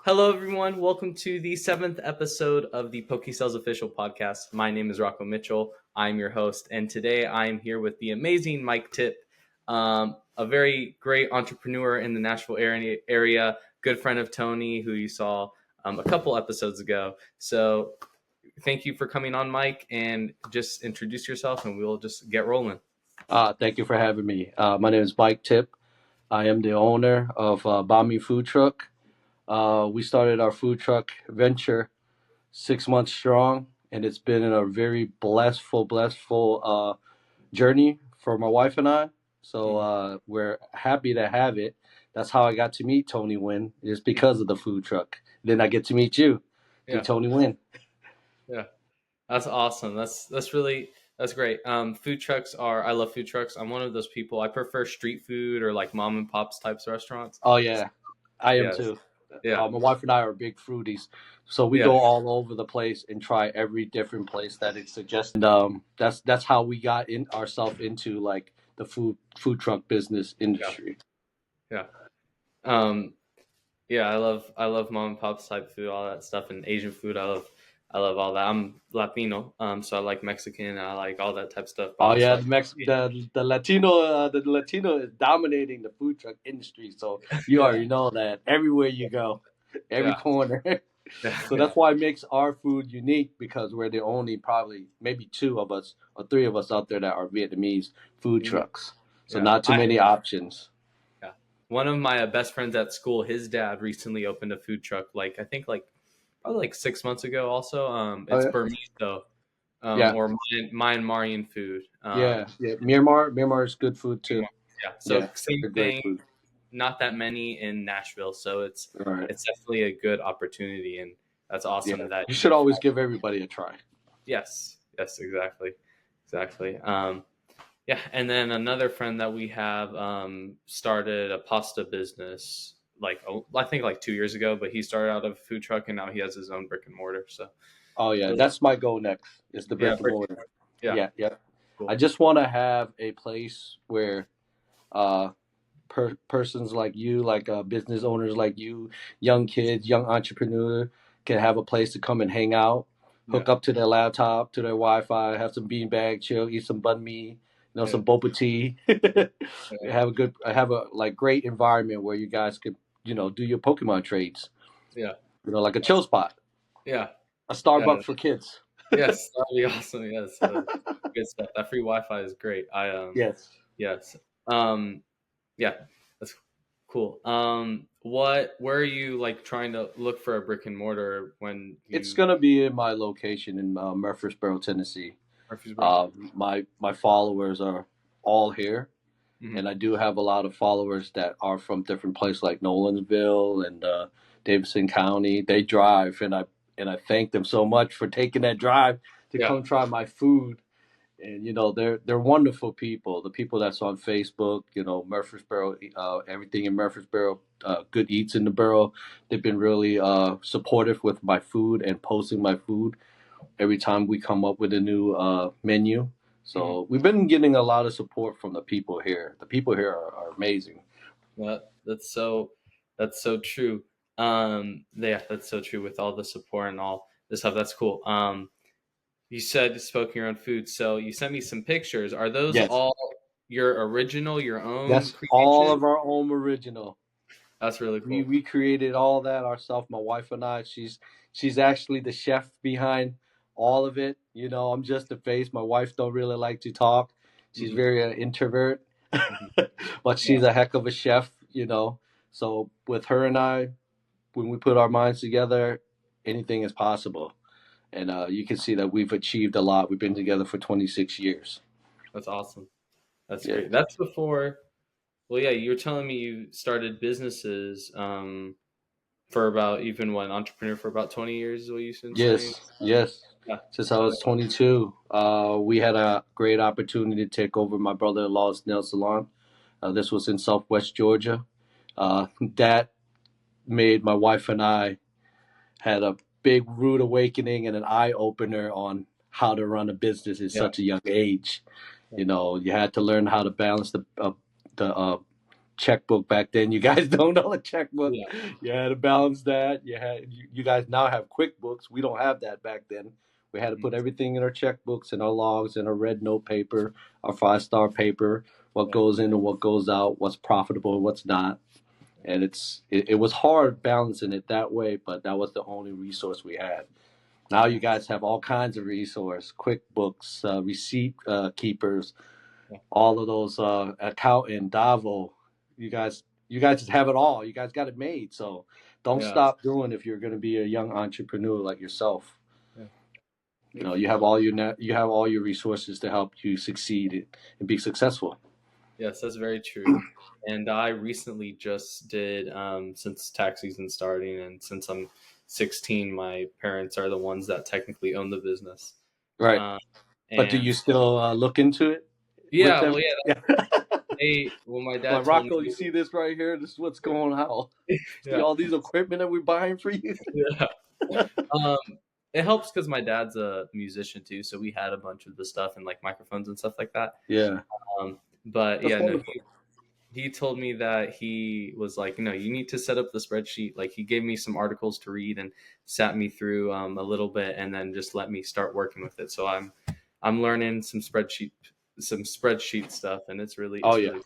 Hello, everyone. Welcome to the seventh episode of the PokéSells official podcast. My name is Rocco Mitchell. I'm your host, and today I am here with the amazing Mike Thip, a very great entrepreneur in the Nashville area, good friend of Tony, who you saw a couple episodes ago. So thank you for coming on, Mike, and just introduce yourself, and we'll just get rolling. Thank you for having me. My name is Mike Thip. I am the owner of Bami Food Truck. We started our food truck venture 6 months strong, and it's been a very blessful journey for my wife and I. So we're happy to have it. That's how I got to meet Tony Nguyen, is because of the food truck. Then I get to meet you through Tony Nguyen. Yeah, that's awesome. That's great. Food trucks I love food trucks. I'm one of those people. I prefer street food or like mom and pops types of restaurants. Oh yeah, I am Yes. too. Yeah. My wife and I are big foodies, so we go all over the place and try every different place that it suggests. And that's how we got ourselves into like the food truck business industry. Yeah. Yeah. I love mom and pops type food, all that stuff, and Asian food. I love all that. I'm Latino, so I like Mexican. And I like all that type of stuff. Oh yeah, the Latino is dominating the food truck industry. So you already know that everywhere you go, every corner. So that's why it makes our food unique, because we're the only probably maybe two of us or three of us out there that are Vietnamese food trucks. So not too many options. Yeah. One of my best friends at school, his dad recently opened a food truck. Probably 6 months ago. Also, it's Burmito, or Myanmarian food. Myanmar is good food too. Yeah. So same thing. Food. Not that many in Nashville, so it's definitely a good opportunity, and that's awesome. Yeah. That you should always give everybody a try. Yes, exactly. Yeah, and then another friend that we have started a pasta business I think 2 years ago, but he started out of a food truck and now he has his own brick and mortar. So that's my goal next, is the brick and mortar. Yeah. Cool. I just want to have a place where persons like you, like business owners like you, young kids, young entrepreneurs, can have a place to come and hang out, hook up to their laptop, to their Wi-Fi, have some beanbag, chill, eat some banh mi, some boba tea. have a great environment where you guys could, do your Pokemon trades. Yeah. Like a chill spot. Yeah. A Starbucks for kids. Yes, that'd be awesome. Yes. Good stuff. That free Wi-Fi is great. Yes. Yeah, that's cool. Where are you trying to look for a brick and mortar when It's gonna be in my location in Murfreesboro, Tennessee. My followers are all here, and I do have a lot of followers that are from different places like Nolensville and Davidson County. They drive, and I thank them so much for taking that drive to come try my food. And they're wonderful people. The people that's on Facebook, Murfreesboro, everything in Murfreesboro, Good Eats in the Borough. They've been really supportive with my food and posting my food every time we come up with a new menu. So we've been getting a lot of support from the people here. The people here are amazing. Well, that's so true. That's so true with all the support and all this stuff. That's cool. You said spoke your own food, so you sent me some pictures. Are those all your original, your own? That's creation? All of our own original. That's really cool. We created all that ourselves, my wife and I. She's actually the chef behind all of it. I'm just the face. My wife don't really like to talk. She's very introvert, but she's a heck of a chef. So with her and I, when we put our minds together, anything is possible. And you can see that we've achieved a lot. We've been together for 26 years. That's awesome. That's great. That's before. Well, yeah, you were telling me you started businesses for about entrepreneur for about 20 years is what you said? Yes. Yeah. Since I was 22, we had a great opportunity to take over my brother-in-law's nail salon. This was in Southwest Georgia. That made my wife and I had a big rude awakening and an eye-opener on how to run a business at such a young age. You had to learn how to balance the checkbook back then. You guys don't know a checkbook. Yeah. You had to balance that. You guys now have QuickBooks. We don't have that back then. We had to put everything in our checkbooks and our logs and our red note paper, our 5-star paper, what goes in and what goes out, what's profitable and what's not. And it was hard balancing it that way, but that was the only resource we had. Now you guys have all kinds of resources, QuickBooks, receipt keepers, all of those accountant, Davo. You guys just have it all. You guys got it made. So don't stop doing if you're going to be a young entrepreneur like yourself. You know, you have all your resources to help you succeed and be successful. Yes, that's very true. And I recently just did, since tax season starting, and since I'm 16, my parents are the ones that technically own the business. Right. But do you still look into it? Yeah. Well, yeah. My dad told Rocco, me, you see this right here? This is what's going on. See all these equipment that we're buying for you? It helps because my dad's a musician too, so we had a bunch of the stuff and like microphones and stuff like that. Yeah. But that's wonderful. He told me that he was like, you need to set up the spreadsheet. Like he gave me some articles to read and sat me through a little bit, and then just let me start working with it. So I'm learning some spreadsheet stuff, and it's really you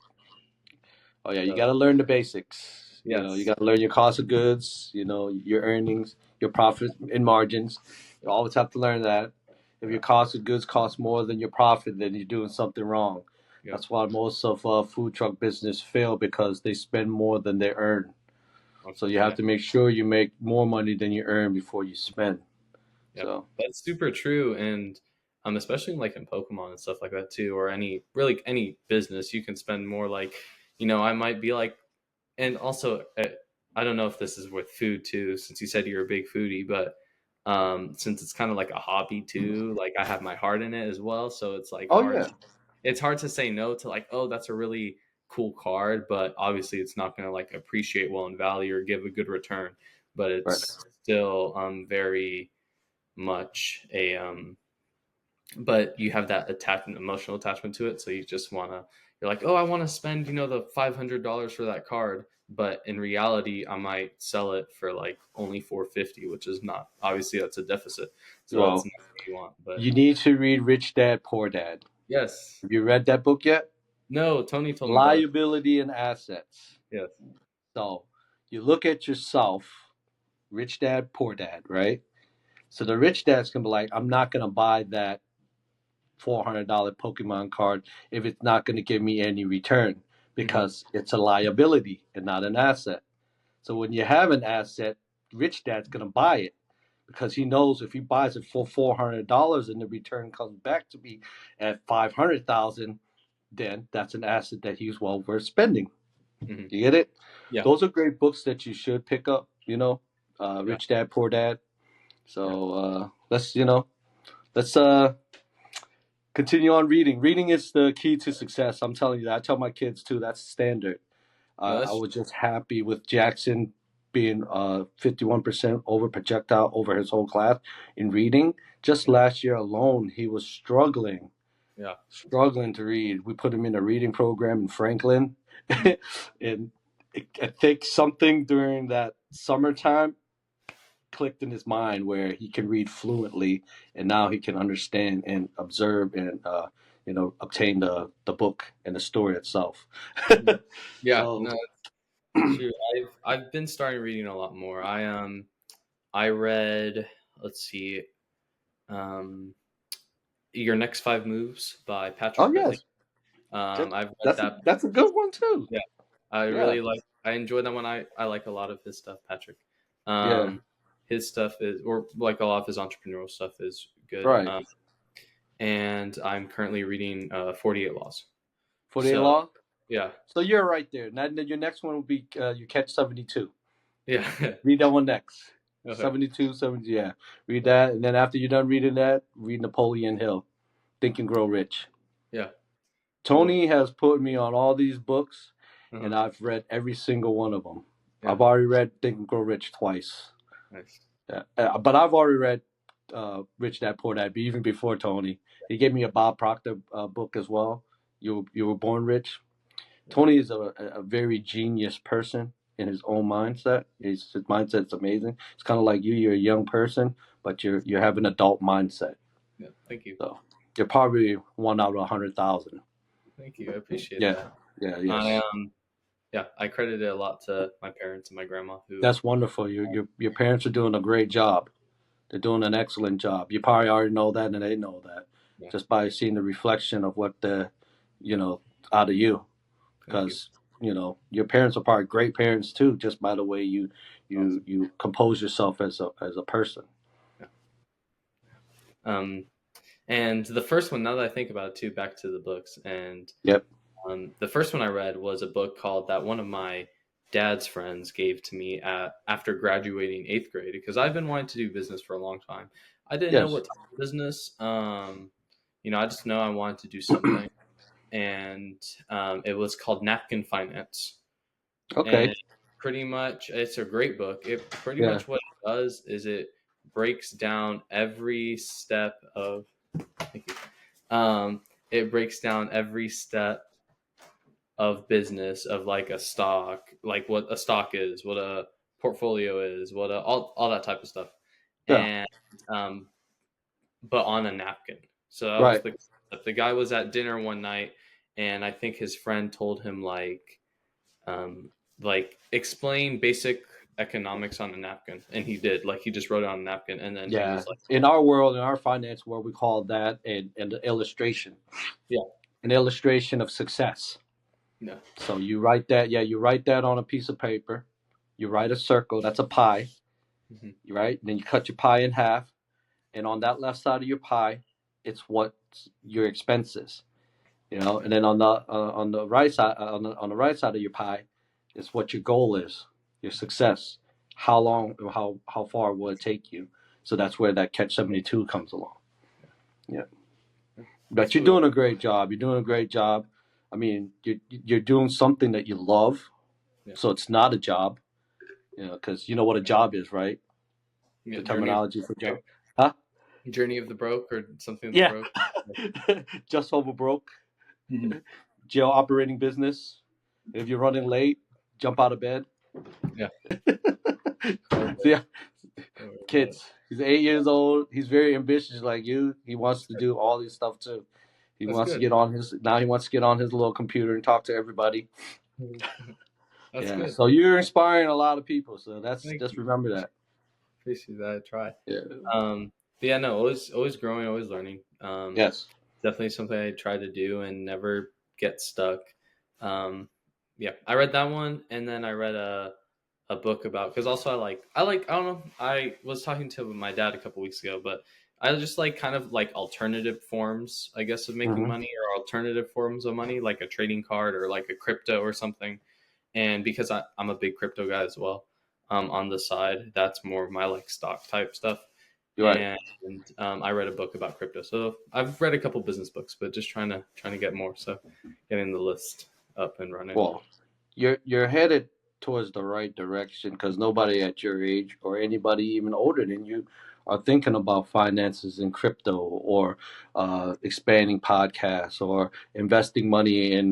got to learn the basics. Yes. You know, you got to learn your cost of goods, your earnings, your profit and margins. You always have to learn that. If your cost of goods costs more than your profit, then you're doing something wrong. Yep. That's why most of food truck business fail, because they spend more than they earn. So you have to make sure you make more money than you earn before you spend. Yep. So that's super true. And especially like in Pokemon and stuff like that too, or any business, you can spend more. Like, I might be like, and also, I don't know if this is with food too, since you said you're a big foodie, but since it's kind of like a hobby too, like I have my heart in it as well. So it's like, it's hard to say no to like, oh, that's a really cool card, but obviously it's not going to like appreciate well in value or give a good return, but it's still very much a, but you have that emotional attachment to it. So you just you're like, oh, I want to spend, the $500 for that card. But in reality, I might sell it for like only $450, which is not, obviously that's a deficit. So that's not what you want. But you need to read Rich Dad, Poor Dad. Yes. Have you read that book yet? No, Tony told me. Liability and Assets. Yes. So you look at yourself, Rich Dad, Poor Dad, right? So the rich dad's gonna be like, I'm not gonna buy that $400 Pokemon card if it's not gonna give me any return, because it's a liability and not an asset. So when you have an asset, rich dad's gonna buy it, because he knows if he buys it for $400 and the return comes back to me at $500,000, then that's an asset that he's well worth spending. You get it? Yeah. Those are great books that you should pick up. Rich Dad, Poor Dad. So let's continue on reading. Reading is the key to success. I'm telling you that. I tell my kids too. That's standard. I was just happy with Jackson being 51% over projectile over his whole class in reading. Just last year alone, he was struggling to read. We put him in a reading program in Franklin, and I think something during that summertime clicked in his mind where he can read fluently, and now he can understand and observe and obtain the book and the story itself. True. I've been starting reading a lot more. I read, let's see, Your Next 5 Moves by Patrick. Oh yes. I've read that. That's a good one too. Yeah. I enjoy that one. I like a lot of his stuff, Patrick. His stuff is, or like a lot of his entrepreneurial stuff is good. Right. And I'm currently reading 48 Laws. 48 Laws? Yeah. So you're right there. Now your next one will be You Catch 72. Yeah. Read that one next. Okay. 72, 70, yeah. Read that, and then after you're done reading that, read Napoleon Hill, Think and Grow Rich. Yeah. Tony has put me on all these books, and I've read every single one of them. Yeah. I've already read Think and Grow Rich twice. Nice. Yeah. But I've already read Rich Dad Poor Dad, even before Tony. He gave me a Bob Proctor book as well. You Were Born Rich. Tony is a very genius person in his own mindset. His mindset's amazing. It's kind of like you. You're a young person, but you have an adult mindset. Yeah, thank you. So you're probably one out of 100,000. Thank you. I appreciate Yeah, that. yeah, I yes. Yeah, I credit it a lot to my parents and my grandma who. That's wonderful. Your parents are doing a great job. They're doing an excellent job. You probably already know that, and they know that Yeah, just by seeing the reflection of what the, out of you. thank you. Because your parents are probably great parents too, just by the way you you Awesome. you compose yourself as a person. Yeah. And the first one, now that I think about it too, back to the books, and Yep. the first one I read was a book called that one of my dad's friends gave to me after graduating 8th grade, because I've been wanting to do business for a long time. I didn't know Yes. what type of business. I just know I wanted to do something, and it was called Napkin Finance. Okay. And pretty much, it's a great book. It pretty Yeah. much what it does is it breaks down every step of. Thank you. It breaks down every step of business of like a stock, like what a stock is, what a portfolio is, what all that type of stuff, Yeah. and but on a napkin. So that was Right. the guy was at dinner one night, and I think his friend told him explain basic economics on a napkin, and he did. Like he just wrote it on a napkin, and then he Yeah. was like, In our world, in our finance world, we call that an illustration. yeah, An illustration of success. no, So you write that. Yeah, you write that on a piece of paper. You write a circle. That's a pie. mm-hmm. Right. And then you cut your pie in half. And on that left side of your pie, it's what your expenses. And then on the right side on the right side of your pie, it's what your goal is, your success. How long, how far will it take you? So that's where that catch 72 comes along. Yeah, but That's you're really doing a great job. You're doing a great job. I mean, you're doing something that you love, yeah, so it's not a job. Because you know what a job is, right? yeah. The terminology for job, huh? Journey of the Broke or something of the Yeah, Broke. just over broke. Mm-hmm. Jail operating business. If you're running late, jump out of bed. Yeah. See, Don't worry about it. kids. He's 8 years old. He's very ambitious like you. He wants to do all this stuff too. He That's wants to good. get on his now. He wants to get on his little computer and talk to everybody. That's Yeah. good. So you're inspiring a lot of people. So that's Thank just you. remember that. Appreciate that. I try. Yeah. But yeah, no, always growing, always learning. Yes. Definitely something I try to do and never get stuck. Yeah, I read that one, and then I read a book about, because also I don't know, I was talking to my dad a couple weeks ago, but I just like kind of like alternative forms, I guess, of making Mm-hmm. money, or alternative forms of money, like a trading card or like a crypto or something. And because I'm a big crypto guy as well, on the side, that's more of my like stock type stuff. You're right. And I read a book about crypto, so I've read a couple business books, but just trying to get more. So getting the list up and running. Well, you're headed towards the right direction because nobody at your age or anybody even older than you are thinking about finances in crypto or expanding podcasts or investing money in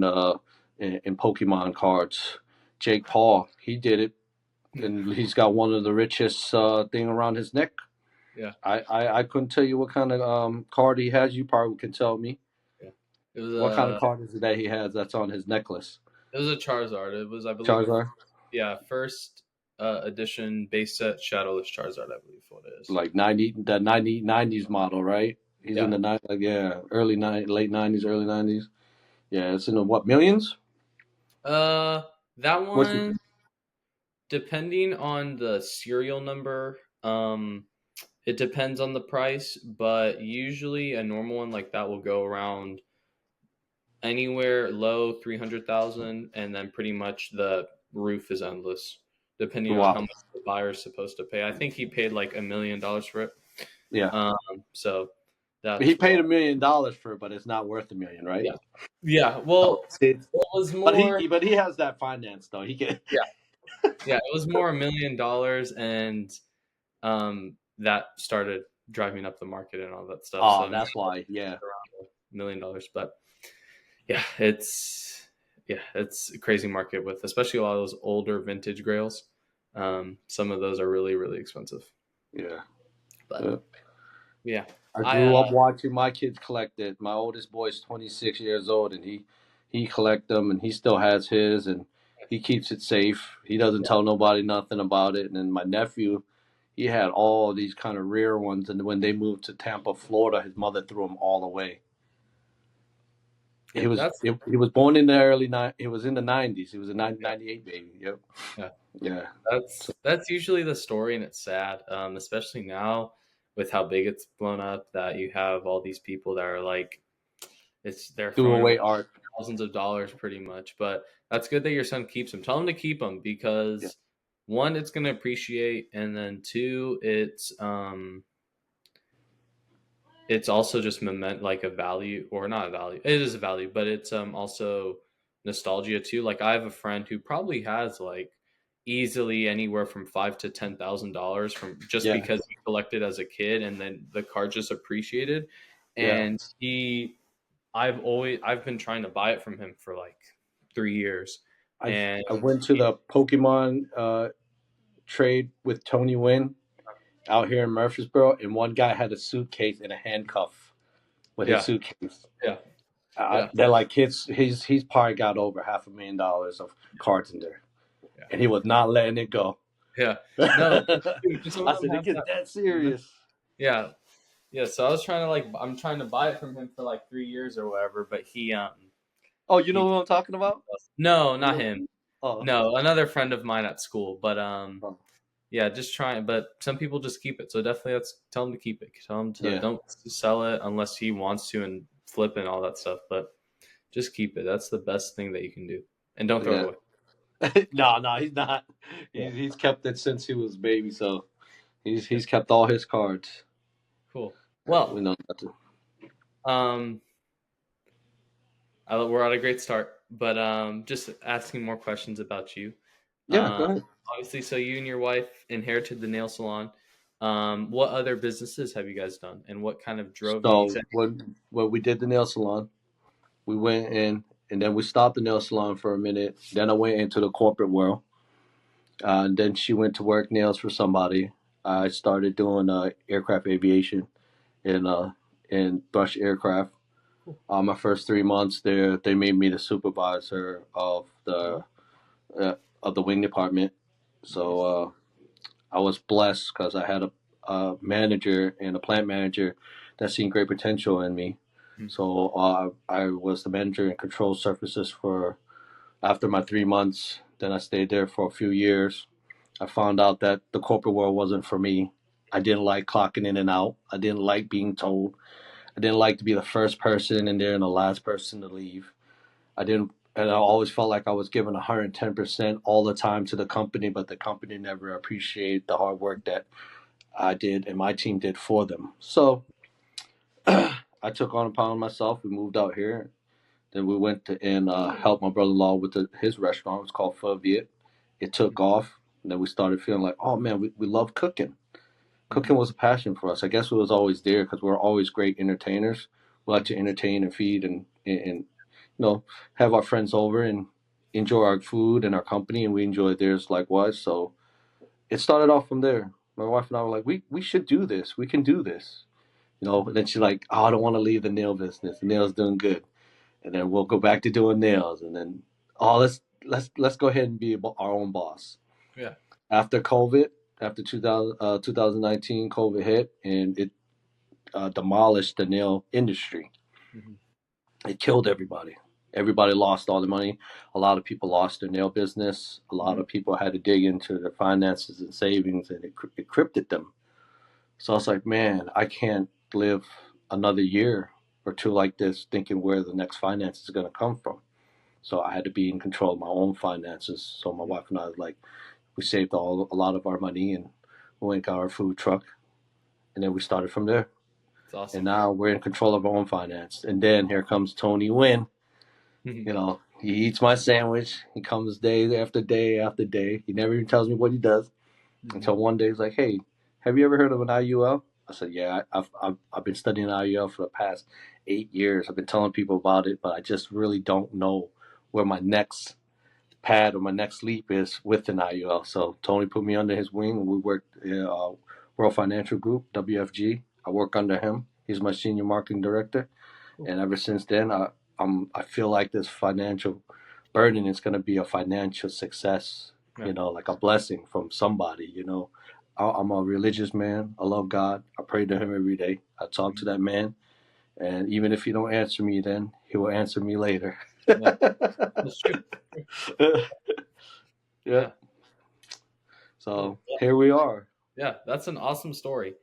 Pokemon cards. Jake Paul, he did it, and he's got one of the richest thing around his neck. Yeah, I couldn't tell you what kind of card he has. You probably can tell me. yeah. It was What kind of a card is it that he has that's on his necklace? Charizard. It was, I believe, Charizard? first edition base set Shadowless Charizard. I believe what it is. Like 90s model, right? He's in Yeah. the like late 90s, early 90s. Yeah, it's in the what, millions? That What's it? one, depending on the serial number, it depends on the price, but usually a normal one like that will go around anywhere low 300,000, and then pretty much the roof is endless, depending on how Wow. much the buyer is supposed to pay. I think he paid like $1 million for it. Yeah. So He that's paid why. $1 million for it, but it's not worth $1 million, right? Yeah. Yeah. Oh, Well, see, it was but more. he has that finance though. He can. Yeah. Yeah. It was more $1 million, and that started driving up the market and all that stuff. Oh, So now that's why. Yeah. it's around $1 million. But yeah, it's yeah, it's a crazy market with especially a lot of those older vintage grails. Some of those are really, really expensive. Yeah. But Yeah. yeah, I I grew up watching my kids collect it. My oldest boy is 26 years old, and he collect them, and he still has his, and he keeps it safe. He doesn't yeah, tell nobody nothing about it. And then my nephew, he had all these kind of rare ones, and when they moved to Tampa, Florida, his mother threw them all away. yeah, that's He was born in the early He was in the 90s. He was a yeah, 98 baby. Yep. yeah. Yeah. So That's usually the story, and it's sad, especially now with how big it's blown up. That you have all these people that are like, they're threw throwing away away art. thousands of dollars pretty much. But that's good that your son keeps them. Tell him to keep them Yeah. because one, it's going to appreciate, and then two, it's also just like a value or not a value. It is a value, but it's also nostalgia too. Like I have a friend who probably has like easily anywhere from $5,000 to $10,000 from just Yeah. because he collected as a kid, and then the card just appreciated. Yeah. And I've been trying to buy it from him for like 3 years, and I went to the Pokemon trade with Tony Nguyen out here in Murfreesboro, and one guy had a suitcase and a handcuff with his yeah, suitcase. yeah, yeah, They're like he's probably got over $500,000 of cards in there, yeah, and he was not letting it go. yeah. No, dude, some of I them said it have gets that. that serious. Yeah, yeah. So I was trying to I'm trying to buy it from him for like 3 years or whatever, but Oh, you know he what I'm talking about? no, You not know, him. oh, No, another friend of mine at school, but oh, yeah, just trying. But some people just keep it, so definitely let's tell him to keep it. Tell him to yeah. don't sell it unless he wants to and flip and all that stuff. But just keep it. That's the best thing that you can do, and don't throw it Yeah. away. No, no, he's not. Yeah, He's kept it since he was a baby, so yeah, he's kept all his cards. cool. We Well, know not to. um, we're at a great start, but just asking more questions about you. Yeah, go Um, ahead. obviously, so you and your wife inherited the nail salon. What other businesses have you guys done, and what kind of drove you? You So said, when we did the nail salon, we went in and then we stopped the nail salon for a minute. Then I went into the corporate world. And then she went to work nails for somebody. I started doing aircraft aviation in Brush Aircraft. cool. My first 3 months there, they made me the supervisor of the wing department. So Nice. I was blessed because I had a manager and a plant manager that seen great potential in me. Mhm. So I was the manager in control surfaces for after my 3 months. Then I stayed there for a few years. I found out that the corporate world wasn't for me. I didn't like clocking in and out. I didn't like being told. I didn't like to be the first person in there and the last person to leave. I didn't, and I always felt like I was giving 110% all the time to the company, but the company never appreciated the hard work that I did and my team did for them. So I took on upon myself. We moved out here. Then we went to, and helped my brother-in-law with his restaurant. It was called Pho Viet. It took off. And then we started feeling like, oh man, we love cooking. Cooking Mhm. was a passion for us. I guess it was always there because we're always great entertainers. We like to entertain and feed and have our friends over and enjoy our food and our company, and we enjoy theirs likewise. So it started off from there. My wife and I were like, we should do this. We can do this. And then she's like, oh, I don't want to leave the nail business. The nail's doing good, and then we'll go back to doing nails, and then let's go ahead and be our own boss. Yeah. After COVID, after 2019, COVID hit and it demolished the nail industry. Mhm. It killed everybody. Everybody lost all the money. A lot of people lost their nail business. A lot Mhm. of people had to dig into their finances and savings, and it crippled them. So I was like, man, I can't live another year or two like this thinking where the next finance is going to come from. So I had to be in control of my own finances. So my wife and I, like, we saved a lot of our money and we went and got our food truck, and then we started from there. It's And awesome. now we're in control of our own finance. And then here comes Tony Nguyen. Mhm. He eats my sandwich. He comes day after day after day. He never even tells me what he does Mhm. until one day he's like, "Hey, have you ever heard of an IUL?" I said, "Yeah, I've been studying IUL for the past 8 years. I've been telling people about it, but I just really don't know where my next pad or my next leap is with an IUL. So Tony put me under his wing. We worked World Financial Group, WFG. I work under him. He's my senior marketing director. Cool. And ever since then, I feel like this financial burden is going to be a financial success, Yeah. like a blessing from somebody. I'm a religious man. I love God. I pray to him every day. I talk to that man. And even if he don't answer me then, he will answer me later. Yeah. That's true. Yeah. Yeah. So Yeah. here we are. Yeah, that's an awesome story.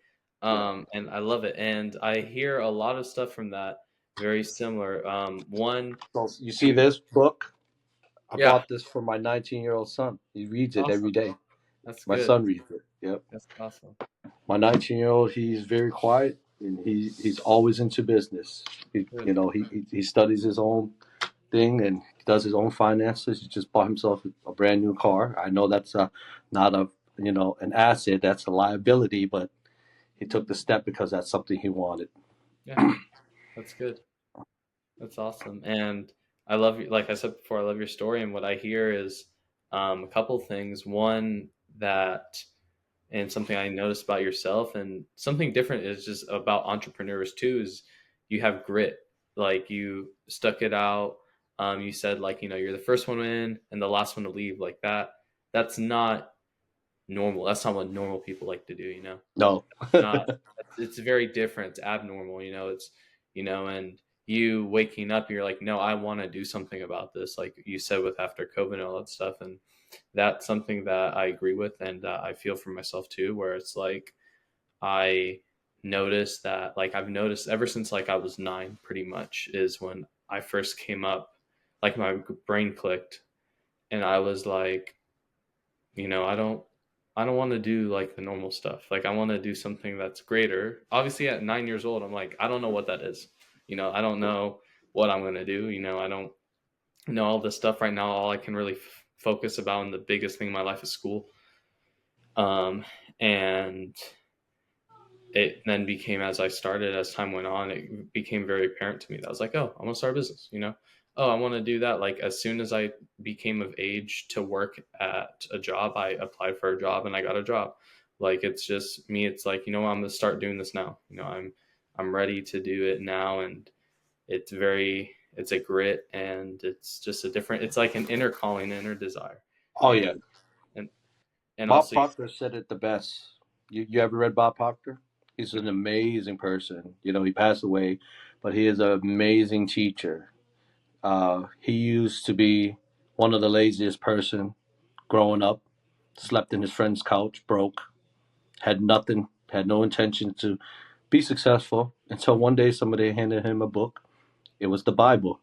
And I love it. And I hear a lot of stuff from that very similar. One, So you see this book? I yeah, bought this for my 19-year-old son. He reads it awesome. every day. That's My good. son reads it. Yep. That's awesome. My 19-year-old, he's very quiet and he's always into business. Good. He studies his own thing and does his own finances. He just bought himself a brand new car. I know that's not an asset. That's a liability, but he took the step because that's something he wanted. Yeah, that's good. That's awesome. And I love you. Like I said before, I love your story. And what I hear is a couple things. One, that, and something I noticed about yourself, and something different is just about entrepreneurs too, is you have grit. Like you stuck it out. You said, like, you're the first one in and the last one to leave, like that. That's not normal. That's not what normal people like to do. No. Not, it's very different. It's abnormal. And you waking up, you're like, no, I want to do something about this. Like you said, with after COVID and all that stuff. And that's something that I agree with. And I feel for myself too, where it's like, I noticed that, like, I've noticed ever since like I was 9, pretty much is when I first came up, like my brain clicked and I was like, I don't want to do like the normal stuff. Like I want to do something that's greater. Obviously at 9 years old, I'm like, I don't know what that is. I don't know what I'm going to do. I don't know all this stuff right now. All I can really focus about, and the biggest thing in my life is school. And it then became, as I started, as time went on, it became very apparent to me that I was like, oh, I want to start a business. Oh, I want to do that. Like as soon as I became of age to work at a job, I applied for a job and I got a job. Like it's just me. It's like, I'm going to start doing this now. I'm ready to do it now. And it's a grit, and it's just it's like an inner calling, inner desire. Oh yeah. And, and Bob also, Proctor said it the best. You ever read Bob Proctor? He's an amazing person. He passed away, but he is an amazing teacher. He used to be one of the laziest person growing up, slept in his friend's couch, broke, had nothing, had no intention to be successful until one day somebody handed him a book. It was the Bible.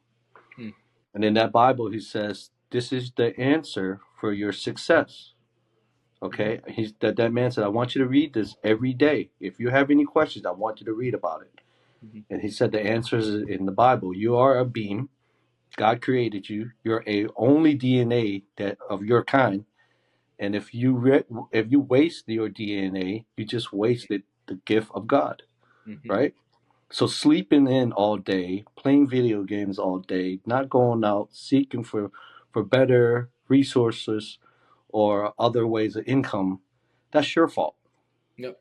hmm, And in that Bible, he says, this is the answer for your success. Okay, that man said, I want you to read this every day. If you have any questions, I want you to read about it. mm-hmm, And he said the answer is in the Bible. You are a being. God created you. You're a only DNA that of your kind. And if you waste your DNA, you just wasted the gift of God, mm-hmm, right? So sleeping in all day, playing video games all day, not going out seeking for better resources or other ways of income, that's your fault. yep,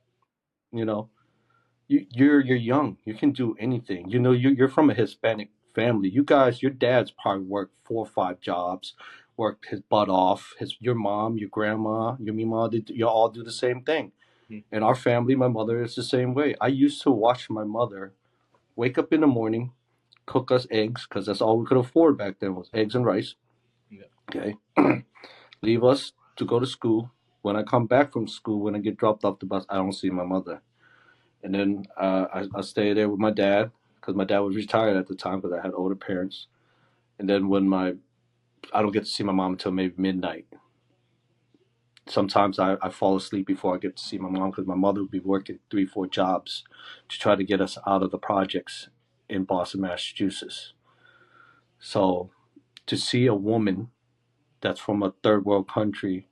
You know, you're young. You can do anything. You're from a Hispanic family. You guys, your dad's probably worked 4 or 5 jobs, worked his butt off. Your mom, your grandma, your mima, you all do the same thing. mm-hmm, In our family, my mother is the same way. I used to watch my mother wake up in the morning, cook us eggs because that's all we could afford back then was eggs and rice. yep, Okay, leave us to go to school. When I come back from school, when I get dropped off the bus, I don't see my mother. And then I stay there with my dad because my dad was retired at the time because I had older parents. And then I don't get to see my mom until maybe midnight. Sometimes I fall asleep before I get to see my mom because my mother would be working 3, 4 jobs to try to get us out of the projects in Boston, Massachusetts. So to see a woman that's from a third world country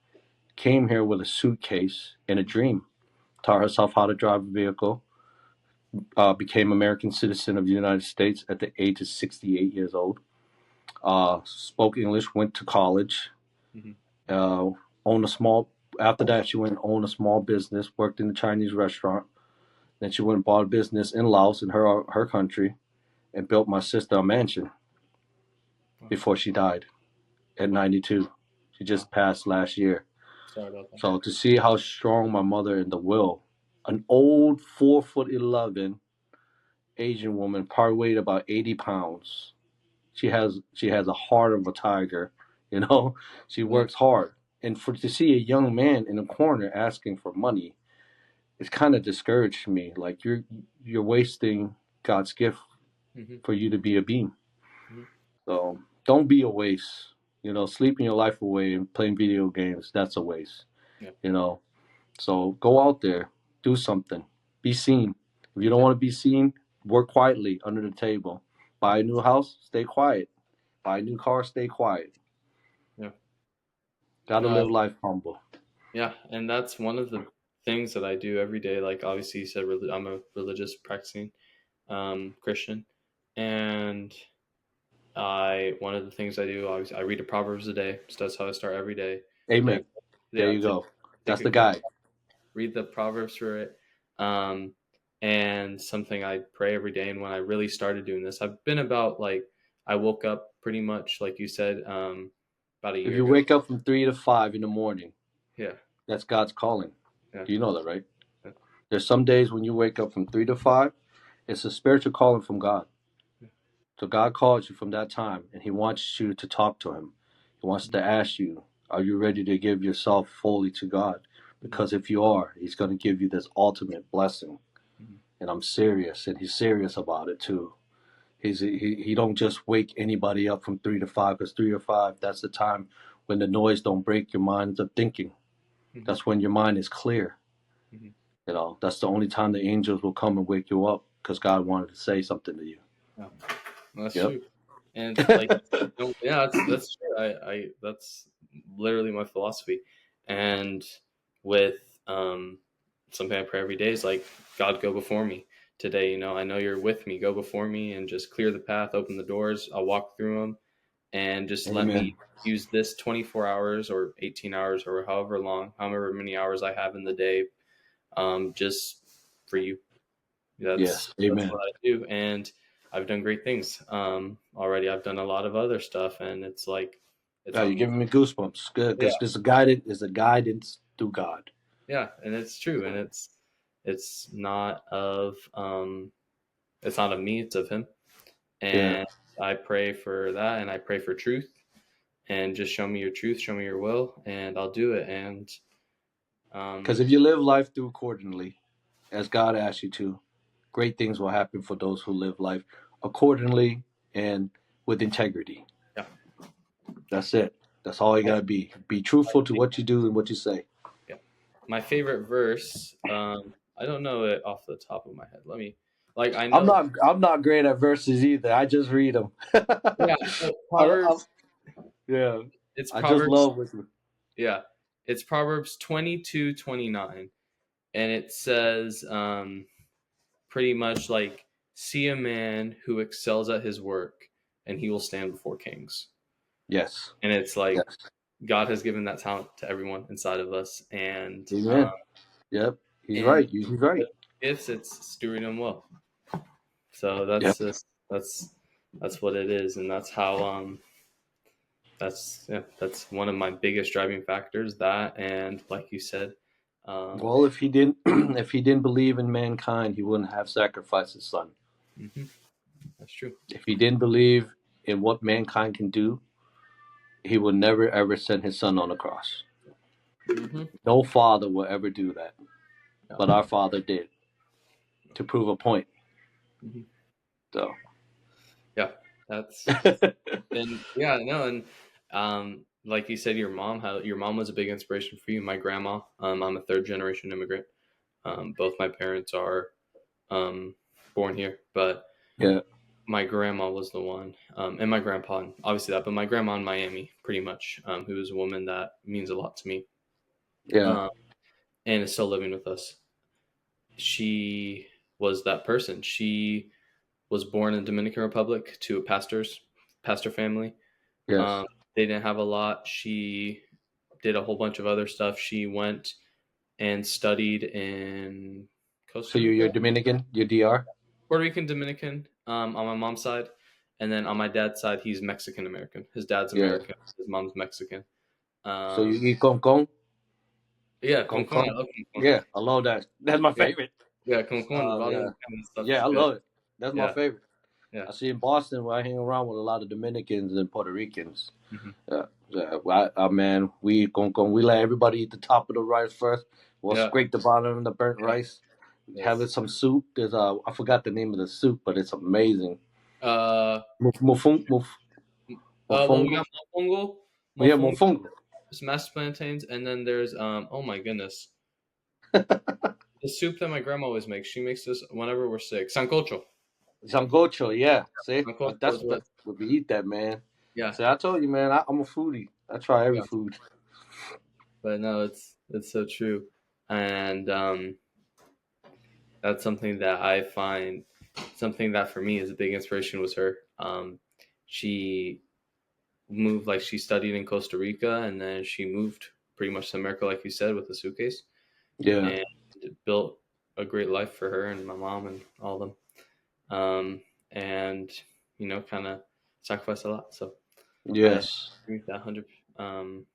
came here with a suitcase and a dream, taught herself how to drive a vehicle, became American citizen of the United States at the age of 68 years old. Spoke English, went to college, owned a small. After that, she went and owned a small business, worked in a Chinese restaurant. Then she went and bought a business in Laos, in her country, and built my sister a mansion before she died at 92. She just passed last year. Sorry about that. So to see how strong my mother in the will, an old 4'11" Asian woman, probably weighed about 80 pounds. She has a heart of a tiger, you know. She works hard, and to see a young man in a corner asking for money, it's kind of discouraged me. Like you're wasting God's gift for you to be a beam. So don't be a waste. You know, sleeping your life away and playing video games, that's a waste. Yeah. You know, so go out there, do something, be seen. If you don't want to be seen, work quietly under the table. Buy a new house, stay quiet. Buy a new car, stay quiet. Yeah. Gotta live life humble. Yeah, and that's one of the things that I do every day. Like obviously you said, I'm a religious practicing Christian, and one of the things I do, I read a Proverbs a day. So that's how I start every day. Amen. There you go. That's the guy. Read the Proverbs for it. And something I pray every day. And when I really started doing this, I've been about I woke up pretty much like you said about a year ago. If you wake up from 3 to 5 in the morning, yeah, that's God's calling. Yeah. Do you know that, right? Yeah. There's some days when you wake up from 3 to 5, it's a spiritual calling from God. Yeah. So God calls you from that time, and He wants you to talk to Him. He wants to ask you, are you ready to give yourself fully to God? Because if you are, He's going to give you this ultimate blessing. And I'm serious, and He's serious about it too. He don't just wake anybody up from 3 to 5, because 3 to 5, that's the time when the noise don't break your minds of thinking. That's when your mind is clear. You know, that's the only time the angels will come and wake you up, because God wanted to say something to you. Yeah. That's true. And that's true. I that's literally my philosophy. And with something I pray every day is like, God, go before me today. You know, I know you're with me. Go before me and just clear the path, open the doors. I'll walk through them, and just let me use this 24 hours or 18 hours or however many hours I have in the day, just for you. That's what I do. And I've done great things already. I've done a lot of other stuff, and it's like, you're giving me goosebumps. Good, because there's a guidance through God. Yeah, and it's true, and it's not of it's not of me, it's of Him. And I pray for that, and I pray for truth, and just show me your truth, show me your will, and I'll do it. And because if you live life through accordingly, as God asks you to, great things will happen for those who live life accordingly and with integrity. Yeah. That's it. That's all you gotta be. Be truthful to what you do and what you say. Yeah. My favorite verse, I don't know it off the top of my head. Let me I know I'm not great at verses either. I just read them. Yeah. So Proverbs. It's Proverbs. I just love listening. Yeah. It's Proverbs 22:29. And it says pretty much like, see a man who excels at his work, and he will stand before kings. Yes. And it's like, God has given that talent to everyone inside of us. And yep, he's right. He's right. It's stewarding them well. So that's what it is, and that's how that's one of my biggest driving factors. That, and like you said, well, if he didn't believe in mankind, he wouldn't have sacrificed his son. Mm-hmm. That's true. If he didn't believe in what mankind can do, he would never ever send his son on the cross. Mm-hmm. No father will ever do that, but our Father did, to prove a point. Mm-hmm. So, yeah, that's and like you said, your mom was a big inspiration for you. My grandma, I'm a third generation immigrant. Both my parents are born here, but my grandma was the one, and my grandpa, obviously that, but my grandma in Miami, pretty much, who is a woman that means a lot to me. Yeah. And is still living with us. She was that person. She was born in the Dominican Republic to a pastor's pastor family. Yes. They didn't have a lot. She did a whole bunch of other stuff. She went and studied in Costa So Rica, you're Dominican, you're DR? Puerto Rican, Dominican, on my mom's side, and then on my dad's side, he's Mexican American. His dad's Yeah. American. His mom's Mexican. So you eat con con? Yeah, Con con con. con? I love con con. Yeah, I love that. That's my Yeah, favorite. yeah, con con. A lot of Yeah. kind of stuff Yeah, is I good. love it. That's my Yeah, favorite. yeah. I see in Boston where I hang around with a lot of Dominicans and Puerto Ricans. Hmm. Yeah. Well, man, we eat con con. We let everybody eat the top of the rice first. We'll Yeah, scrape the bottom of the burnt yeah. rice. Have Yes. it some soup. There's I forgot the name of the soup, but it's amazing. Uh, well, we Mofongo. got mofongo, Yeah, mofongo, mofongo. mashed plantains, and then there's oh my goodness, the soup that my grandma always makes. She makes this whenever we're sick. Sancocho. Sancocho, yeah. See, Sancocho that's is what. what we eat. That man. Yeah, See, I told you, man. I'm a foodie. I try every yeah. food. But no, it's so true, and that's something that I find something that for me is a big inspiration was her. She moved like she studied in Costa Rica and then she moved pretty much to America, like you said, with a suitcase Yeah. and built a great life for her and my mom and all of them. And kind of sacrificed a lot. So I Yes. agree with that 100. Um,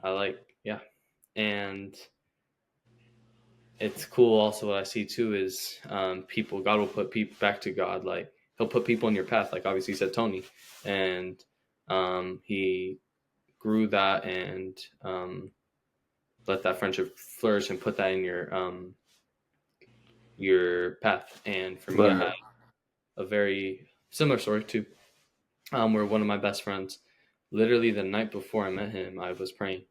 I like, yeah, and it's cool. Also, what I see too is people. God will put people back to God. Like He'll put people in your path. Like obviously, he said Tony, and he grew that and let that friendship flourish and put that in your path. And for me, I Right. had a very similar story too, where one of my best friends, literally the night before I met him, I was praying,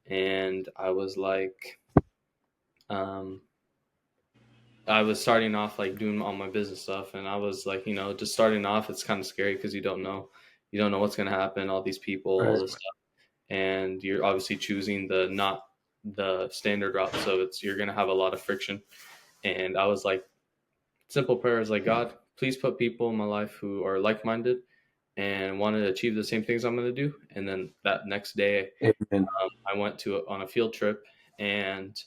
and I was like, um, I was starting off like doing all my business stuff, and I was like, just starting off, it's kind of scary because you don't know what's gonna happen, all these people, all Right. this stuff, and you're obviously choosing the not the standard route, so you're gonna have a lot of friction. And I was like, simple prayers like, God, please put people in my life who are like minded and want to achieve the same things I'm gonna do. And then that next day, Amen. I went on a field trip and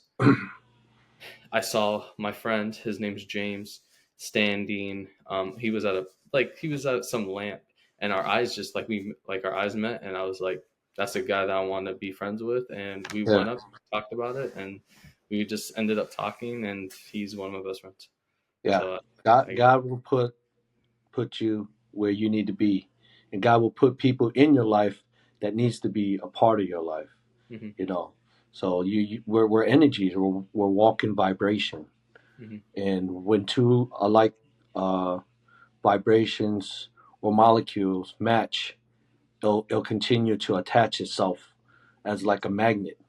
I saw my friend, his name's James, standing. He was at some lamp, and our eyes just our eyes met, and I was like, "That's a guy that I want to be friends with." And we Yeah. went up, talked about it, and we just ended up talking. And he's one of my best friends. Yeah. So God will put you where you need to be, and God will put people in your life that needs to be a part of your life. hmm You know. So we're energies. We're walking vibration, hmm and when two alike uh, vibrations or molecules match, it'll continue to attach itself as like a magnet.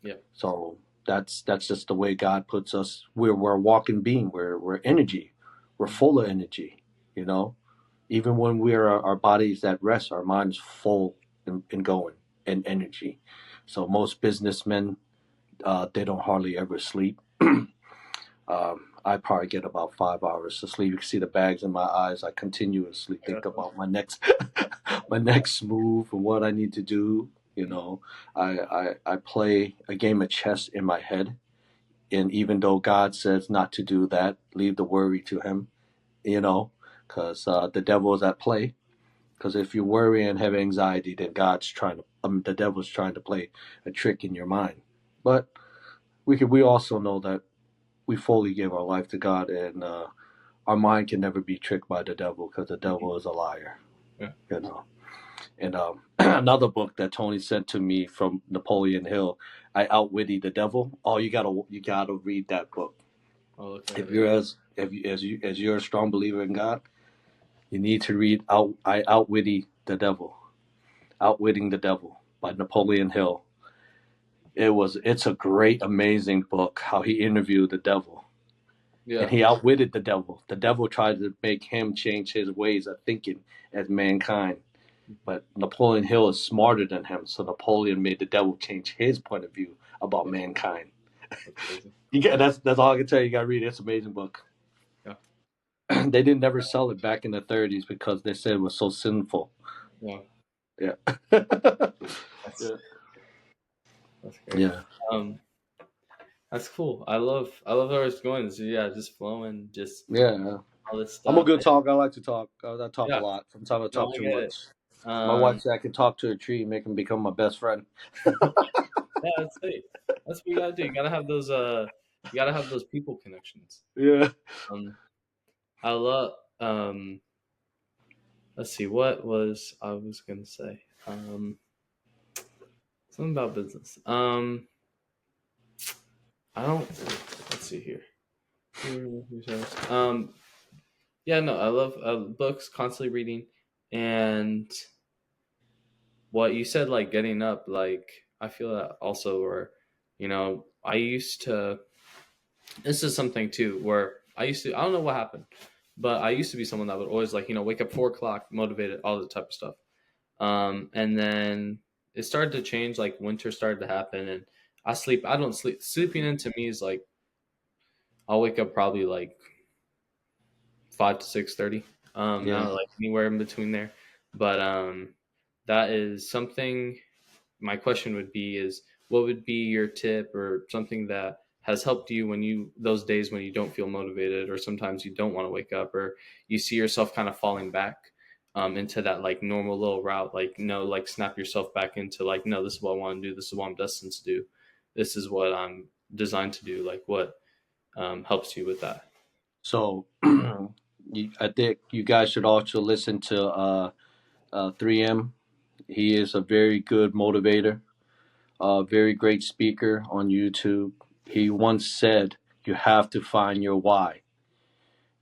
yeah, So that's just the way God puts us. We're a walking being. We're energy. We're full of energy. You know, even when we're our bodies at rest, our mind's full and going and energy. So most businessmen, they don't hardly ever sleep. I probably get about 5 hours of sleep. You can see the bags in my eyes. I continuously think about my next my next move and what I need to do. You know, I play a game of chess in my head, and even though God says not to do that, leave the worry to Him. You know, because the devil is at play. Because if you worry and have anxiety, then the devil's trying to play a trick in your mind. But we also know that we fully give our life to God, and our mind can never be tricked by the devil because the devil is a liar. yeah. You know. And another book that Tony sent to me from Napoleon Hill, I Outwitted the Devil. Oh, you gotta read that book. I'll look at If it. Yeah. you're as you're a strong believer in God, you need to read I Outwitted the Devil. Outwitting the Devil by Napoleon Hill. It's a great, amazing book. How he interviewed the devil, and Yeah. he outwitted the devil. The devil tried to make him change his ways of thinking as mankind, but Napoleon Hill is smarter than him, so Napoleon made the devil change his point of view about That's, mankind. that's crazy. That's all I can tell you. You got to read it. It's an amazing book. Yeah. they didn't never sell it back in the 30s because they said it was so sinful. Yeah. Yeah. That's, Yeah. that's great. Yeah. That's cool. I love how it's going. So yeah, just flowing, just Yeah. all this I'm a stuff. good talker. I like to talk. I talk a Yeah, lot. Sometimes I no, talk I too get it. much. My wife Um, said I can talk to a tree and make him become my best friend. yeah, that's it. That's what you gotta do. You gotta have those people connections. Yeah. Um, I love. Let's see. What was I was gonna say? Something about business. I don't. Let's see here. Um, yeah, no, I love books. Constantly reading, and what you said, like getting up. Like I feel that also, or I used to. This is something too, where I used to. I don't know what happened, but I used to be someone that would always like wake up 4 o'clock, motivated, all the type of stuff. And then it started to change. Like winter started to happen, and I sleep. I don't sleep. Sleeping in to me is like I'll wake up probably like 5 to 6:30. Yeah. Not like anywhere in between there, but that is something. My question would be is what would be your tip or something that has helped you when you those days when you don't feel motivated or sometimes you don't want to wake up or you see yourself kind of falling back into that like normal little route, like no, like snap yourself back into like no, this is what I want to do, this is what I'm destined to do, this is what I'm designed to do. Like what helps you with that? So I think you guys should also listen to 3M. He is a very good motivator, a very great speaker on YouTube. He once said, "You have to find your why.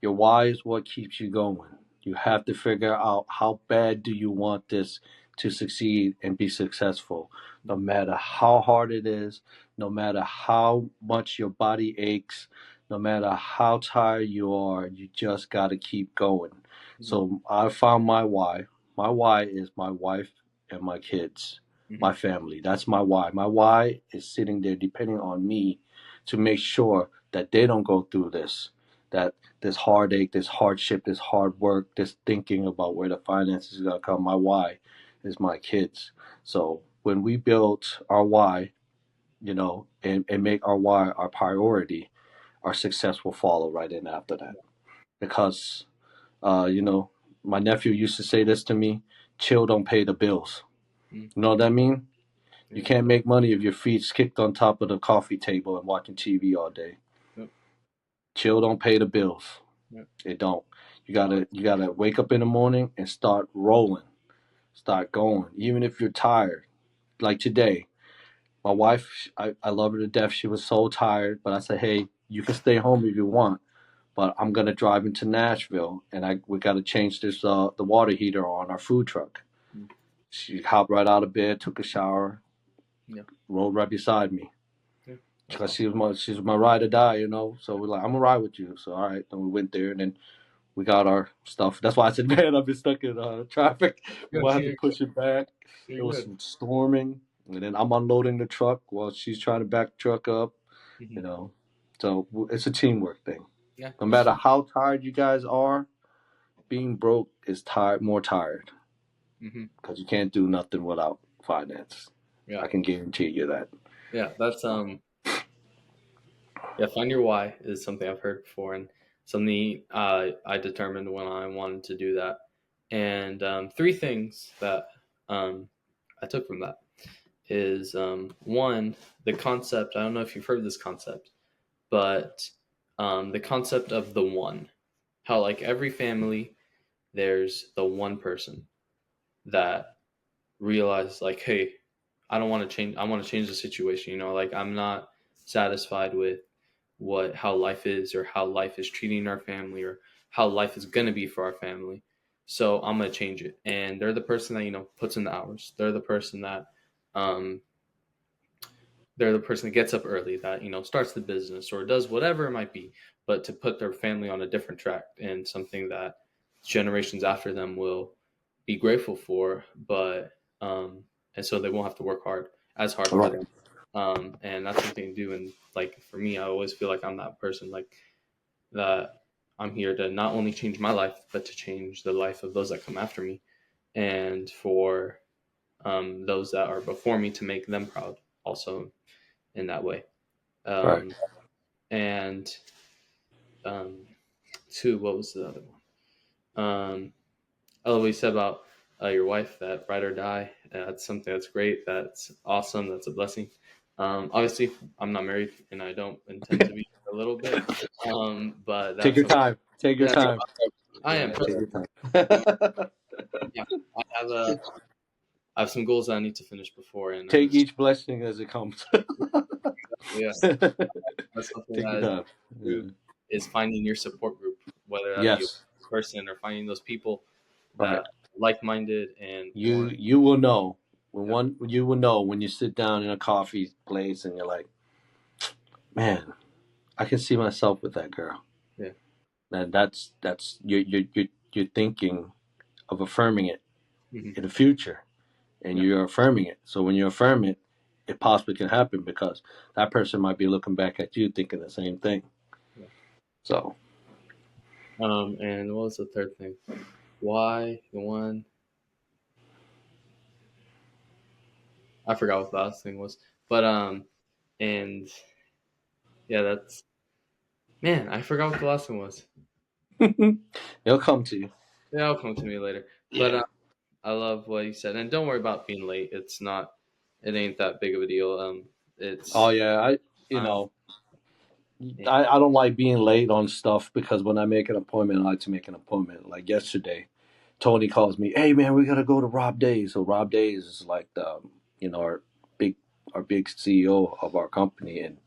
Your why is what keeps you going. You have to figure out how bad do you want this to succeed and be successful, no matter how hard it is, no matter how much your body aches, no matter how tired you are, you just got to keep going." So I found my why. My why is my wife and my kids, Mm-hmm. my family. That's my why. My why is sitting there depending on me to make sure that they don't go through that this heartache, this hardship, this hard work, this thinking about where the finances are gonna come. My why is my kids. So when we build our why, and make our why our priority, our success will follow right in after that. Because my nephew used to say this to me: chill don't pay the bills. Mm-hmm. You know what I mean? You Yeah. can't make money if your feet's kicked on top of the coffee table and watching TV all day. Yep. Chill don't pay the bills. Yep. It don't. You gotta wake up in the morning and start rolling, start going. Even if you're tired, like today, my wife, I love her to death. She was so tired, but I said, hey, you can stay home if you want, but I'm gonna drive into Nashville, and we gotta change this the water heater on our food truck. Mm. She hopped right out of bed, took a shower, Yeah. rolled right beside me. Yeah. That's Because awesome. she's my ride or die. So we're like, I'm gonna ride with you. So all right, then we went there, and then we got our stuff. That's why I said, man, I've been stuck in traffic. We Good. might have to push it back. It You're was good. some storming, and then I'm unloading the truck while she's trying to back the truck up. Mm-hmm. You know, so it's a teamwork thing. Yeah. No matter how tired you guys are, being broke is more tired Mm-hmm. because you can't do nothing without finance. Yeah. I can guarantee you that. Yeah. That's Yeah, find your why is something I've heard before, and something I determined when I wanted to do that. And three things that I took from that is one, the concept. I don't know if you've heard this concept, but the concept of the one. How like every family, there's the one person that realizes like, hey, I don't want to change. I want to change the situation. Like I'm not satisfied with how life is or how life is treating our family or how life is going to be for our family. So I'm going to change it. And they're the person that puts in the hours. Um they're the person that gets up early, that starts the business or does whatever it might be, but to put their family on a different track and something that generations after them will be grateful for, but and so they won't have to work as hard for Right. them. And that's something to do. And like for me, I always feel like I'm that person, like that. I'm here to not only change my life, but to change the life of those that come after me, and for those that are before me, to make them proud also in that way. Right. And two, what was the other one? I love what you said about your wife, that ride or die. That's something that's great. That's awesome. That's a blessing. Obviously, I'm not married, and I don't intend to be a little bit. But Take that's your okay. time. Take your Yeah, time. I am. Yeah, take your time. Yeah, I have I have some goals that I need to finish before, and Take each blessing as it comes. yeah, Take that's something your that time. is, Yeah. is finding your support group, whether that be Yes. a person or finding those people that Right. are like-minded and want. You will know Yeah, you will know when you sit down in a coffee place and you're like, man, I can see myself with that girl. yeah, And that's you're thinking of affirming it mm-hmm. in the future, and Yeah, you're affirming it. So when you affirm it, it possibly can happen because that person might be looking back at you thinking the same thing. yeah. So And what was the third thing? Why the one? I forgot what the last thing was, but and yeah, that's man. I forgot what the last one was. it'll come to you. Yeah, it'll come to me later. But Yeah. I love what you said, and don't worry about being late. It's not. It ain't that big of a deal. Oh It's yeah, you time. know Yeah. I don't like being late on stuff because when I make an appointment, I like to make an appointment. Like yesterday, Tony calls me, "Hey man, we gotta go to Rob Days." So Rob Days is like the our big CEO of our company, and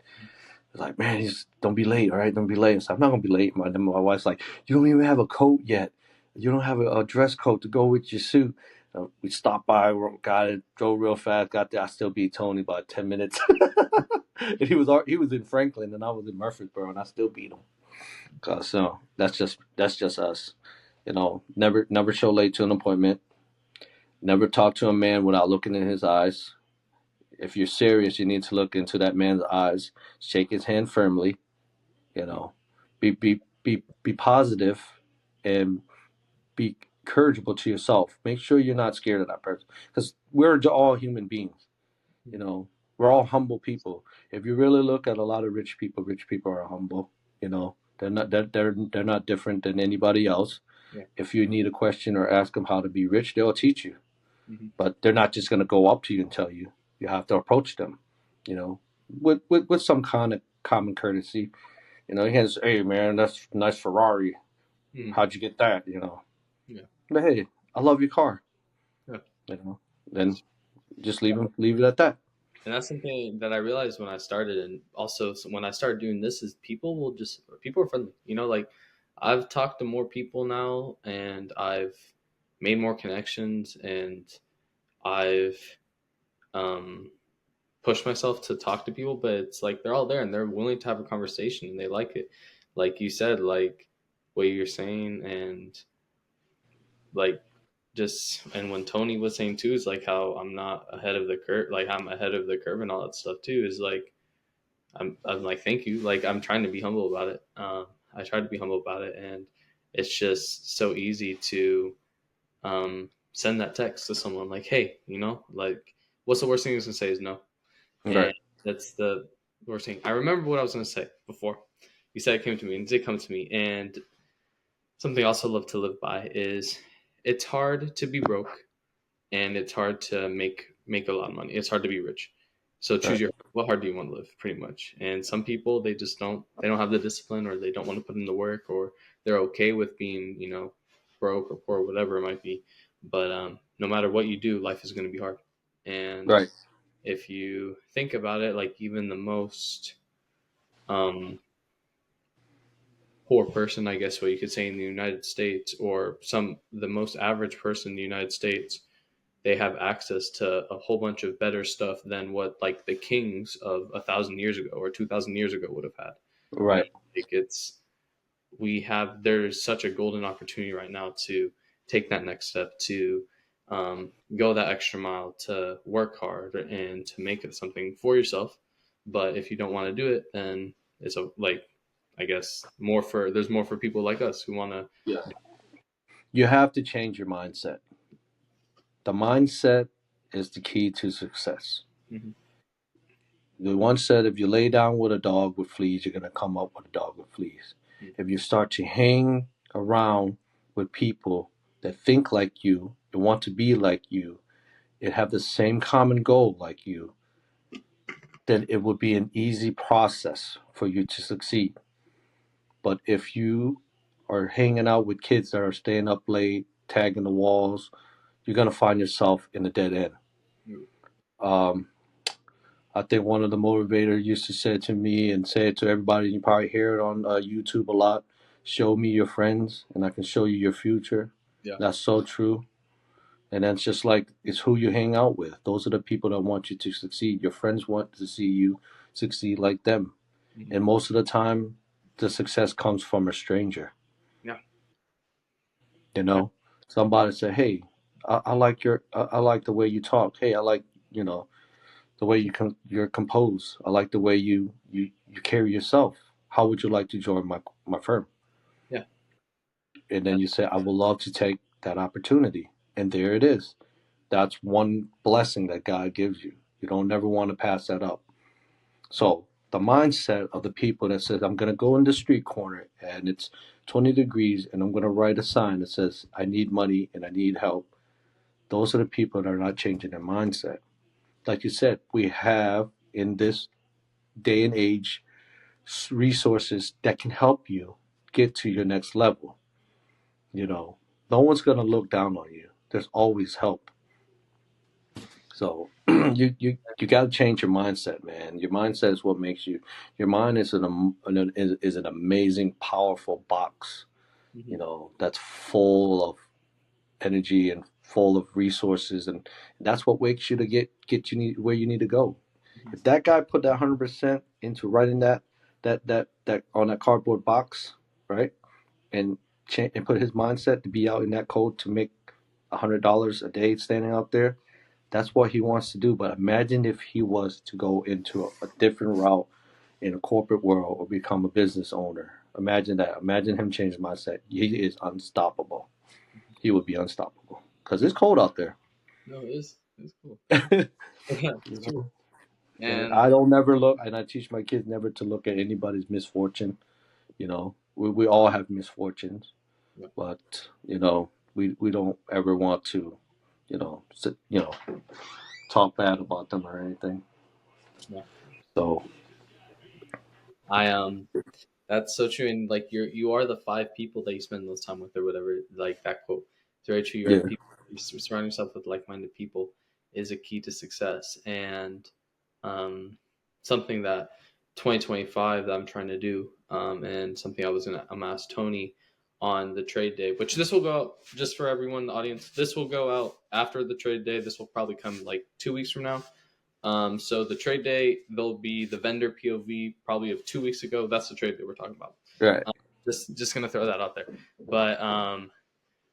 it's like, man, he's don't be late, all right? Don't be late. So I'm not gonna be late. My wife's like, you don't even have a coat yet. You don't have a dress coat to go with your suit. We stopped by, got it, drove real fast, got there. I still beat Tony by 10 minutes. And he was in Franklin, and I was in Murfreesboro, and I still beat him. So that's just us. Never show late to an appointment. Never talk to a man without looking in his eyes. If you're serious, you need to look into that man's eyes, shake his hand firmly. You know, be positive, and be encourageable to yourself. Make sure you're not scared of that person because we're all human beings. You know, we're all humble people. If you really look at a lot of rich people are humble. They're not different than anybody else. Yeah. If you need a question or ask them how to be rich, they'll teach you. Mm-hmm. But they're not just going to go up to you and tell you. You have to approach them, with some kind of common courtesy. You can't say, "Hey, man, that's a nice Ferrari. Mm-hmm. How'd you get that?" Yeah. But hey, I love your car. Yeah. Then just leave it at that. And that's something that I realized when I started, and also when I started doing this, is people are friendly. Like I've talked to more people now, and I've made more connections, and I've um, pushed myself to talk to people. But it's like they're all there, and they're willing to have a conversation, and they like it. Like you said, like what you're saying, and like just and when Tony was saying too, is like how I'm not ahead of the curve, like I'm ahead of the curve and all that stuff too. Is like I'm like, thank you. Like I'm trying to be humble about it. I try to be humble about it, and it's just so easy to send that text to someone like, hey, like what's the worst thing you can say is no, and Right. that's the worst thing. I remember what I was going to say before you said it came to me, and it did come to me, and something I also love to live by is it's hard to be broke, and it's hard to make a lot of money. It's hard to be rich. So choose Right. what hard do you want to live, pretty much. And some people they don't have the discipline, or they don't want to put in the work, or they're okay with being broke or poor, whatever it might be. But no matter what you do, life is going to be hard. And Right. if you think about it, like even the most um, poor person, I guess what you could say in the United States, or the most average person in the United States, they have access to a whole bunch of better stuff than what like the kings of 1,000 years ago or 2,000 years ago would have had. Right. Like there's such a golden opportunity right now to take that next step, to go that extra mile, to work hard and to make it something for yourself. But if you don't want to do it, then it's like I guess there's more for people like us who want to. Yeah. You have to change your mindset. The mindset is the key to success. Mm-hmm. The one said if you lay down with a dog with fleas, you're going to come up with a dog with fleas. Mm-hmm. If you start to hang around with people that think like you, that want to be like you, and have the same common goal like you, then it would be an easy process for you to succeed. But if you are hanging out with kids that are staying up late, tagging the walls, you're going to find yourself in a dead end. Um, I think one of the motivators used to say to me and say it to everybody, you probably hear it on YouTube a lot, show me your friends and I can show you your future. Yeah. That's so true. And that's just like, it's who you hang out with. Those are the people that want you to succeed. Your friends want to see you succeed like them. Mm-hmm. And most of the time, the success comes from a stranger. Yeah. You know, somebody say, "Hey, I like I like the way you talk. Hey, I like, you know, the way you're composed. I like the way you carry yourself. How would you like to join my firm?" Yeah. And then you say, "I would love to take that opportunity." And there it is. That's one blessing that God gives you. You don't never want to pass that up. So the mindset of the people that says, I'm going to go in the street corner and it's 20 degrees and I'm going to write a sign that says, I need money and I need help. Those are the people that are not changing their mindset. Like you said, we have in this day and age resources that can help you get to your next level. You know, no one's going to look down on you. There's always help. So you got to change your mindset, man. Your mindset is what makes you. Your mind is an amazing, powerful box. Mm-hmm. You know, that's full of energy and full of resources, and that's what makes you to get you need where you need to go. Mm-hmm. If that guy put that 100% into writing that on that cardboard box, right, and and put his mindset to be out in that code to make $100 a day standing out there, that's what he wants to do. But imagine if he was to go into a different route in a corporate world or become a business owner. Imagine that. Imagine him change his mindset. He is unstoppable. He would be unstoppable because it's cold out there. No, it's cool. Yeah, You it's true. know? And And I don't never look, and I teach my kids never to look at anybody's misfortune. You know, we all have misfortunes, yeah. but you know, we don't ever want to, you know, talk bad about them or anything. Yeah. So I That's so true, and like you are the five people that you spend most time with, or whatever. Like that quote, it's very true. You are the yeah, people. You surround yourself with like-minded people is a key to success, and um, something that 2025 that I'm trying to do, and something I'm gonna ask Tony on the trade day, which this will go out just for everyone in the audience. This will go out after the trade day. This will probably come like 2 weeks from now. So the trade day, there'll be the vendor POV probably of 2 weeks ago. That's the trade day we're talking about. right. Um, just gonna throw that out there. But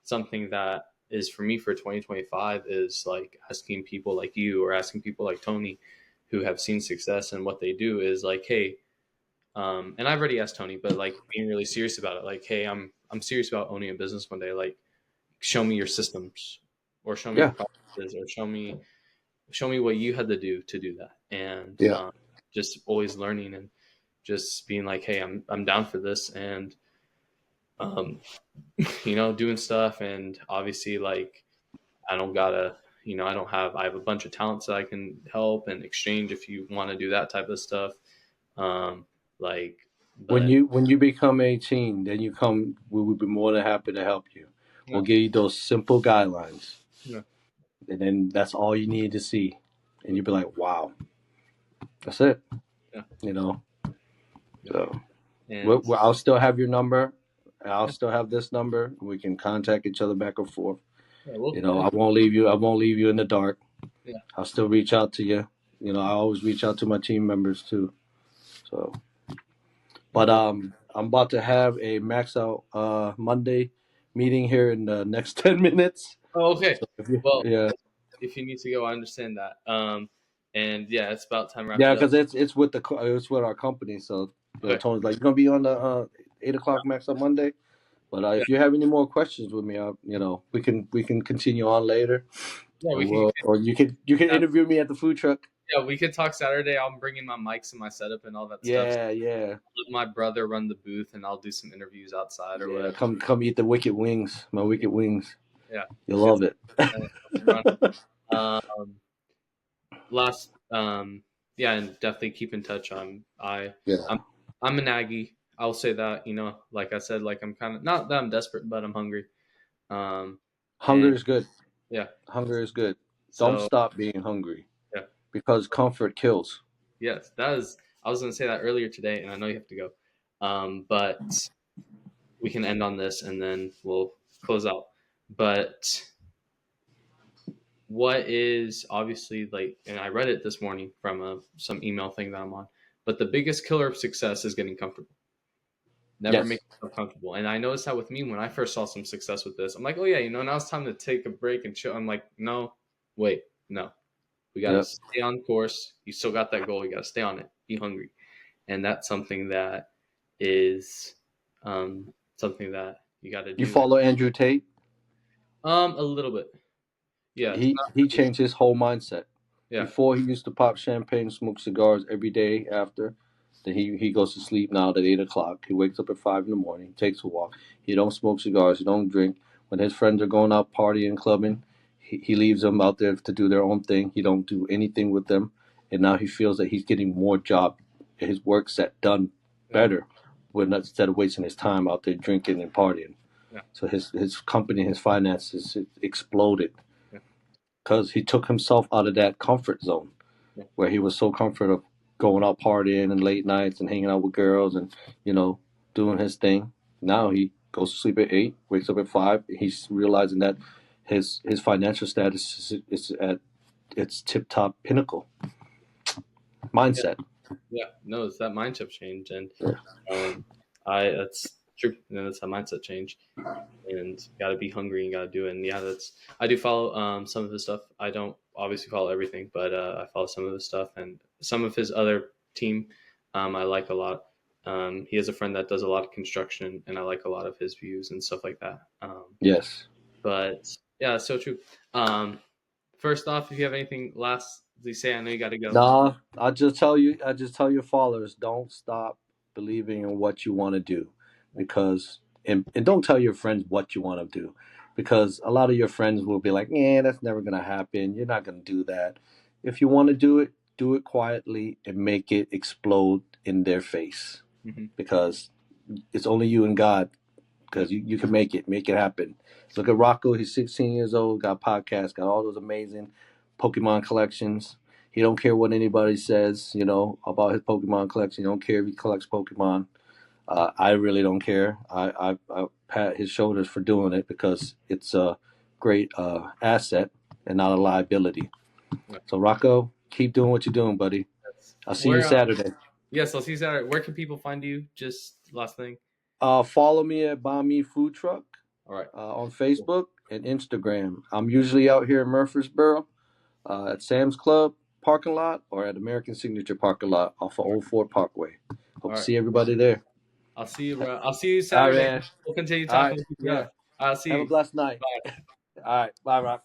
something that is for me for 2025 is like asking people like you or asking people like Tony who have seen success and what they do is like, hey, and I've already asked Tony, but like being really serious about it. Like, hey, I'm serious about owning a business one day. Like, show me your systems, or show me your Yeah, processes, or show me what you had to do that, and yeah. just always learning and just being like, hey, I'm down for this, and um, doing stuff, and obviously like I don't gotta, I have a bunch of talents that I can help and exchange if you want to do that type of stuff, um, like, but When you become 18, then you come. We would be more than happy to help you. yeah, We'll give you those simple guidelines, yeah, and then that's all you need to see, and you'll be like, wow, that's it. yeah, You know. yeah, So and I'll still have your number. And I'll yeah, still have this number. We can contact each other back and forth. yeah, well, You know, yeah, I won't leave you. I won't leave you in the dark. yeah, I'll still reach out to you. You know, I always reach out to my team members too. So, but well, I'm about to have a max out Monday meeting here in the next 10 minutes. oh, okay, So if you, well, yeah, if you need to go, I understand that, and yeah, it's about time to wrap yeah, it up. because it's with our company. So Okay. Tony's like, "You're gonna be on the 8 o'clock max on Monday." But if you have any more questions with me, we can continue on later. Yeah, or you can interview me at the food truck. Yeah, we could talk Saturday. I'm bringing my mics and my setup and all that stuff. Yeah. Let my brother run the booth, and I'll do some interviews outside or whatever. Come eat the wicked wings. My wicked wings. Yeah, you'll love it. Yeah, and definitely keep in touch. I'm an Aggie. I'll say that. Like I said, like I'm kind of not that I'm desperate, but I'm hungry. Hunger is good. Yeah, hunger is good. Don't stop being hungry. Yeah, because comfort kills. Yes, I was going to say that earlier today, and I know you have to go, but we can end on this, and then we'll close out. But what is obviously like, and I read it this morning from some email thing that I'm on, but the biggest killer of success is getting comfortable. Never make yourself comfortable. And I noticed that with me when I first saw some success with this. I'm like, oh yeah, now it's time to take a break and chill. I'm like, no, wait, no. We got to stay on course. You still got that goal. You got to stay on it. Be hungry. And that's something that is something that you got to do. You follow Andrew Tate? A little bit. Yeah. He changed his whole mindset. Yeah. Before he used to pop champagne, smoke cigars every day after. Then he goes to sleep now at 8 o'clock. He wakes up at 5 in the morning, takes a walk. He don't smoke cigars. He don't drink. When his friends are going out partying, clubbing, he leaves them out there to do their own thing. He don't do anything with them. And now he feels that he's getting more job, his work set done better, instead of wasting his time out there drinking and partying. Yeah. So his company, his finances exploded because he took himself out of that comfort zone where he was so comfortable going out partying and late nights and hanging out with girls and doing his thing. Now he goes to sleep at 8, wakes up at 5. He's realizing that his financial status is at its tip top pinnacle. Mindset. Yeah, no, it's that mindset change, and that's true. That's a mindset change, and you got to be hungry and got to do it. And yeah, I do follow some of his stuff. I don't obviously follow everything, but I follow some of his stuff and some of his other team. I like a lot. He has a friend that does a lot of construction, and I like a lot of his views and stuff like that. Yes. But yeah, it's so true. First off, if you have anything last to say, I know you got to go. Nah, I just tell your followers, don't stop believing in what you want to do, because and don't tell your friends what you want to do, because a lot of your friends will be like, "Yeah, that's never gonna happen. You're not gonna do that." If you want to do it quietly and make it explode in their face, because it's only you and God. Because you can make it happen. Look at Rocco. He's 16 years old, got podcasts, got all those amazing Pokemon collections. He don't care what anybody says, about his Pokemon collection. He don't care if he collects Pokemon. I really don't care. I pat his shoulders for doing it because it's a great asset and not a liability. So Rocco, keep doing what you're doing, buddy. I'll see you Saturday. Yes, I'll see you Saturday. Where can people find you? Just last thing. Follow me at Buy Me Food Truck. All right. On Facebook and Instagram. I'm usually out here in Murfreesboro at Sam's Club parking lot or at American Signature parking lot off of Old Fort Parkway. Hope to see everybody there. I'll see you, bro. I'll see you Saturday. We'll continue talking. Yeah. I'll see you. Have a blessed night. Bye. All right. Bye, Rock.